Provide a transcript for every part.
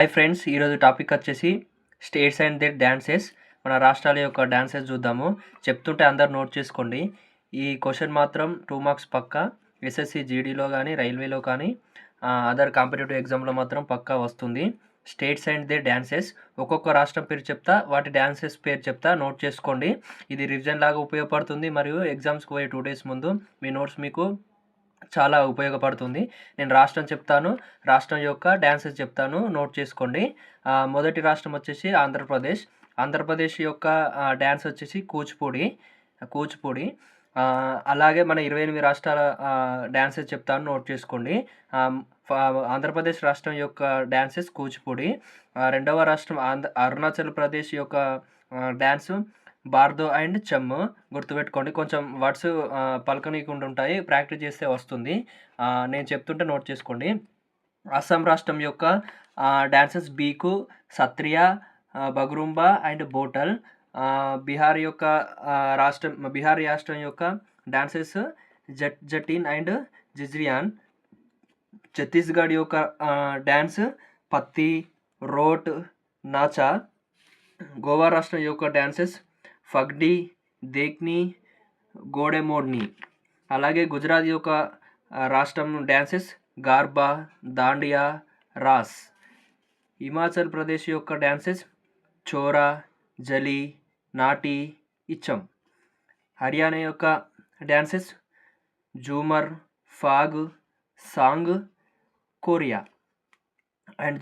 Hi friends, ఈరోజు topic వచ్చేసి states and there dances. మన రాష్ట్రాల యొక్క డ్యాన్సెస్ చూద్దాము. చెప్తుంటే అందరు నోట్ చేసుకోండి. ఈ క్వశ్చన్ మాత్రం 2 మార్క్స్ పక్కా. ఎస్ఎస్సి జీడీలో కానీ రైల్వేలో కానీ అదర్ కాంపిటేటివ్ ఎగ్జామ్లో మాత్రం పక్కా వస్తుంది. స్టేట్స్ అండ్ దేర్ డ్యాన్సెస్, ఒక్కొక్క రాష్ట్రం పేరు చెప్తా, వాటి డ్యాన్సెస్ పేరు చెప్తా, నోట్ చేసుకోండి. ఇది రివిజన్ లాగా ఉపయోగపడుతుంది మరియు ఎగ్జామ్స్కి పోయే 2 డేస్ ముందు మీ నోట్స్ మీకు చాలా ఉపయోగపడుతుంది. నేను రాష్ట్రం చెప్తాను, రాష్ట్రం యొక్క డ్యాన్సెస్ చెప్తాను, నోట్ చేసుకోండి. మొదటి రాష్ట్రం వచ్చేసి ఆంధ్రప్రదేశ్. ఆంధ్రప్రదేశ్ యొక్క డ్యాన్స్ వచ్చేసి కూచిపూడి. అలాగే మన 28 రాష్ట్రాల డ్యాన్సెస్ చెప్తాను, నోట్ చేసుకోండి. ఆంధ్రప్రదేశ్ రాష్ట్రం యొక్క డ్యాన్సెస్ కూచిపూడి. రెండవ రాష్ట్రం అరుణాచల్ ప్రదేశ్ యొక్క డ్యాన్సు బార్దో అండ్ చెమ్. గుర్తుపెట్టుకోండి, కొంచెం వర్డ్స్ పలకనీయకుండా ఉంటాయి, ప్రాక్టీస్ చేస్తే వస్తుంది. నేను చెప్తుంటే నోట్ చేసుకోండి. అస్సాం రాష్ట్రం యొక్క dances బీకు, Sattriya, బగురుంబా and bottle. Bihar రాష్ట్రం యొక్క డాన్సెస్ జటీన్ అండ్ జిజ్రియాన్. ఛత్తీస్గఢ్ యొక్క డ్యాన్స్ పత్తి, రోట్, నాచా. గోవా రాష్ట్రం యొక్క డ్యాన్సెస్ ఫగ్డీ, దేక్ని, గోడెమోడ్ని. అలాగే గుజరాత్ యొక్క రాష్ట్రం డ్యాన్సెస్ గార్బా, దాండియా, రాస్. హిమాచల్ ప్రదేశ్ యొక్క డ్యాన్సెస్ చోరా, జలి, నాటి, ఇచ్చం. హర్యానా యొక్క డ్యాన్సెస్ జూమర్, ఫాగ్, సాంగ్, కోరియా. అండ్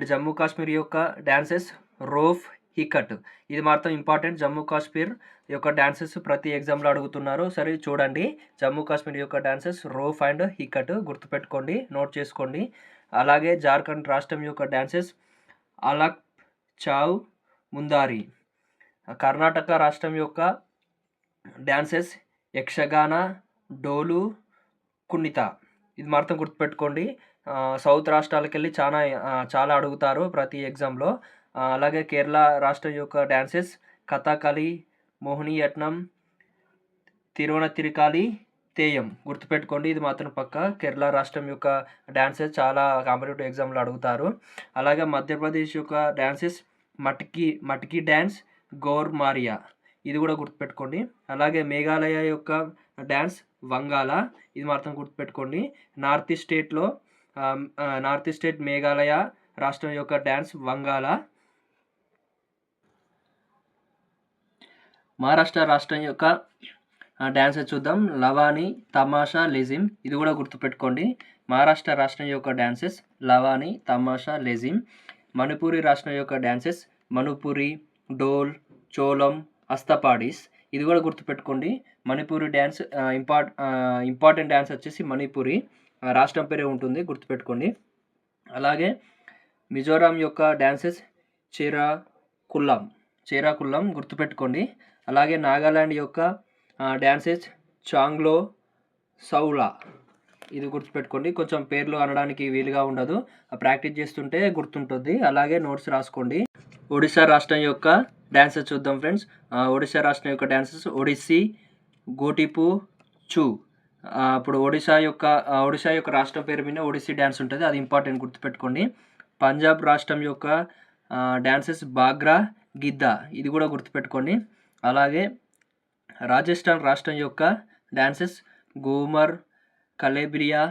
జమ్మూ కాశ్మీర్ యొక్క డ్యాన్సెస్ రోఫ్, హికట్. ఇది మాత్రం ఇంపార్టెంట్. జమ్మూ కాశ్మీర్ యొక్క డ్యాన్సెస్ ప్రతి ఎగ్జామ్లో అడుగుతున్నారు. సరే చూడండి, జమ్మూ కాశ్మీర్ యొక్క డాన్సెస్ రోఫ్ అండ్ హికట్ గుర్తుపెట్టుకోండి, నోట్ చేసుకోండి. అలాగే జార్ఖండ్ రాష్ట్రం యొక్క డాన్సెస్ అలక్, చావ్, ముందారి. కర్ణాటక రాష్ట్రం యొక్క డాన్సెస్ యక్షగాన, డోలు, కున్నిత. ఇది మాత్రం గుర్తుపెట్టుకోండి. సౌత్ రాష్ట్రాలకు వెళ్ళి చాలా అడుగుతారు ప్రతి ఎగ్జామ్లో. అలాగే కేరళ రాష్ట్రం యొక్క డ్యాన్సెస్ కథకళి, మోహినియట్టం, తిరువనతిరికాలి, తేయం. గుర్తుపెట్టుకోండి, ఇది మాత్రం పక్క. కేరళ రాష్ట్రం యొక్క డాన్సెస్ చాలా కాంపిటేటివ్ ఎగ్జామ్లో అడుగుతారు. అలాగే మధ్యప్రదేశ్ యొక్క డాన్సెస్ మట్కి డ్యాన్స్, గౌర్ మారియా. ఇది కూడా గుర్తుపెట్టుకోండి. అలాగే మేఘాలయ యొక్క డ్యాన్స్ వంగాల. ఇది మాత్రం గుర్తుపెట్టుకోండి. నార్త్ స్టేట్ మేఘాలయ రాష్ట్రం యొక్క డ్యాన్స్ వంగాల. మహారాష్ట్ర రాష్ట్రం యొక్క డ్యాన్సెస్ చూద్దాం. లవాని, తమాషా, లెజిమ్. ఇది కూడా గుర్తుపెట్టుకోండి. మహారాష్ట్ర రాష్ట్రం యొక్క డ్యాన్సెస్ లవాని, తమాషా, లెజిమ్. మణిపూరి రాష్ట్రం యొక్క డ్యాన్సెస్ మణిపూరి, డోల్, చోలం, అస్తపాడీస్. ఇది కూడా గుర్తుపెట్టుకోండి. మణిపూరి డ్యాన్స్ ఇంపార్టెంట్ డ్యాన్స్ వచ్చేసి మణిపూరి. రాష్ట్రం పేరే ఉంటుంది, గుర్తుపెట్టుకోండి. అలాగే మిజోరాం యొక్క డ్యాన్సెస్ చేరాకుల్లం గుర్తుపెట్టుకోండి. అలాగే నాగాలాండ్ యొక్క డ్యాన్సెస్ చాంగ్లో, సౌలా. ఇది గుర్తుపెట్టుకోండి. కొంచెం పేర్లు అనడానికి వీలుగా ఉండదు, ప్రాక్టీస్ చేస్తుంటే గుర్తుంటుంది. అలాగే నోట్స్ రాసుకోండి. ఒడిశా రాష్ట్రం యొక్క డ్యాన్సెస్ చూద్దాం ఫ్రెండ్స్. ఒడిశా రాష్ట్రం యొక్క డ్యాన్సెస్ ఒడిస్సీ, గోటిపు, చూ. ఇప్పుడు ఒడిశా యొక్క రాష్ట్రం పేరు మీద ఒడిస్సీ డ్యాన్స్ ఉంటుంది, అది ఇంపార్టెంట్, గుర్తుపెట్టుకోండి. పంజాబ్ రాష్ట్రం యొక్క డ్యాన్సెస్ బాగ్రా, గిద్దా. ఇది కూడా గుర్తుపెట్టుకోండి. అలాగే రాజస్థాన్ రాష్ట్రం యొక్క డ్యాన్సెస్ గూమర్, కలేబ్రియా,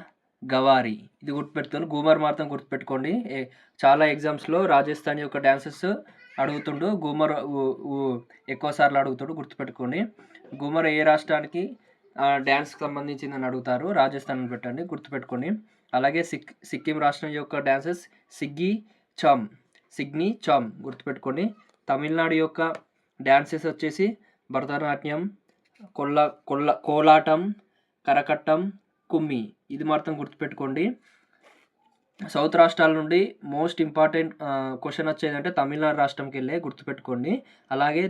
గవారి. ఇది గుర్తుపెట్టుకోండి. గూమర్ మాత్రం గుర్తుపెట్టుకోండి. చాలా ఎగ్జామ్స్లో రాజస్థాన్ యొక్క డ్యాన్సెస్ అడుగుతుండు, గూమర్ ఎక్కువసార్లు అడుగుతాడు, గుర్తుపెట్టుకోండి. గూమర్ ఏ రాష్ట్రానికి డ్యాన్స్కి సంబంధించిందని అడుగుతారు, రాజస్థాన్ పెట్టండి, గుర్తుపెట్టుకోండి. అలాగే సిక్కిం రాష్ట్రం యొక్క డ్యాన్సెస్ సిగ్ని చామ్ గుర్తుపెట్టుకోండి. తమిళనాడు యొక్క డ్యాన్సెస్ వచ్చేసి భరతనాట్యం, కోలాటం, కరకట్టం, కుమ్మి. ఇది మాత్రం గుర్తుపెట్టుకోండి. సౌత్ రాష్ట్రాల నుండి మోస్ట్ ఇంపార్టెంట్ క్వశ్చన్ వచ్చేదంటే తమిళనాడు రాష్ట్రంకి వెళ్ళే, గుర్తుపెట్టుకోండి. అలాగే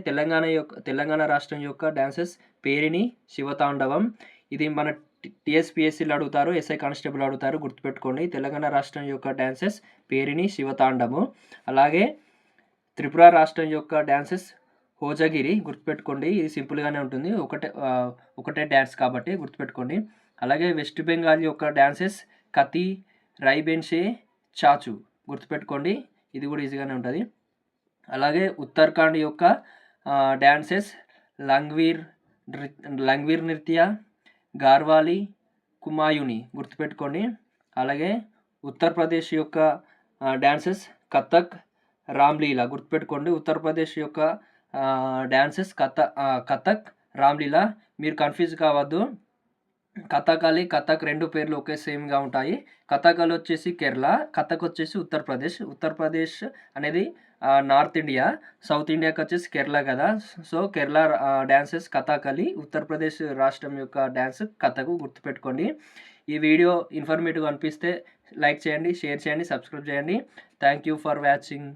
తెలంగాణ రాష్ట్రం యొక్క డ్యాన్సెస్ పేరిణి, శివతాండవం. ఇది మన టీఎస్పీఎస్సీలు అడుగుతారు, ఎస్ఐ కానిస్టేబుల్ అడుగుతారు, గుర్తుపెట్టుకోండి. తెలంగాణ రాష్ట్రం యొక్క డ్యాన్సెస్ పేరిణి, శివతాండము. అలాగే త్రిపుర రాష్ట్రం యొక్క డ్యాన్సెస్ హోజగిరి. గుర్తుపెట్టుకోండి, ఇది సింపుల్గానే ఉంటుంది, ఒకటే డ్యాన్స్ కాబట్టి గుర్తుపెట్టుకోండి. అలాగే వెస్ట్ బెంగాల్ యొక్క డ్యాన్సెస్ కతి, రైబెన్షే, చాచు గుర్తుపెట్టుకోండి, ఇది కూడా ఈజీగానే ఉంటుంది. అలాగే ఉత్తరాఖండ్ యొక్క డ్యాన్సెస్ లంగ్వీర్ నృత్య, గార్వాలి, కుమాయుని గుర్తుపెట్టుకోండి. అలాగే ఉత్తరప్రదేశ్ యొక్క డ్యాన్సెస్ కథక్, రామ్లీలా గుర్తుపెట్టుకోండి. ఉత్తరప్రదేశ్ యొక్క డ్యాన్సెస్ కథక్, రామ్లీలా. మీరు కన్ఫ్యూజ్ కావద్దు, కథకళి కథక్ రెండు పేర్లు ఒకే సేమ్గా ఉంటాయి. కథకళి వచ్చేసి కేరళ, కథక్ వచ్చేసి ఉత్తరప్రదేశ్. ఉత్తరప్రదేశ్ అనేది నార్త్ ఇండియా, సౌత్ ఇండియాకి వచ్చేసి కేరళ కదా. సో కేరళ డ్యాన్సెస్ కథకళి, ఉత్తరప్రదేశ్ రాష్ట్రం యొక్క డ్యాన్స్ కథకు గుర్తుపెట్టుకోండి. ఈ వీడియో ఇన్ఫర్మేటివ్ అనిపిస్తే లైక్ చేయండి, షేర్ చేయండి, సబ్స్క్రైబ్ చేయండి. Thank you for watching.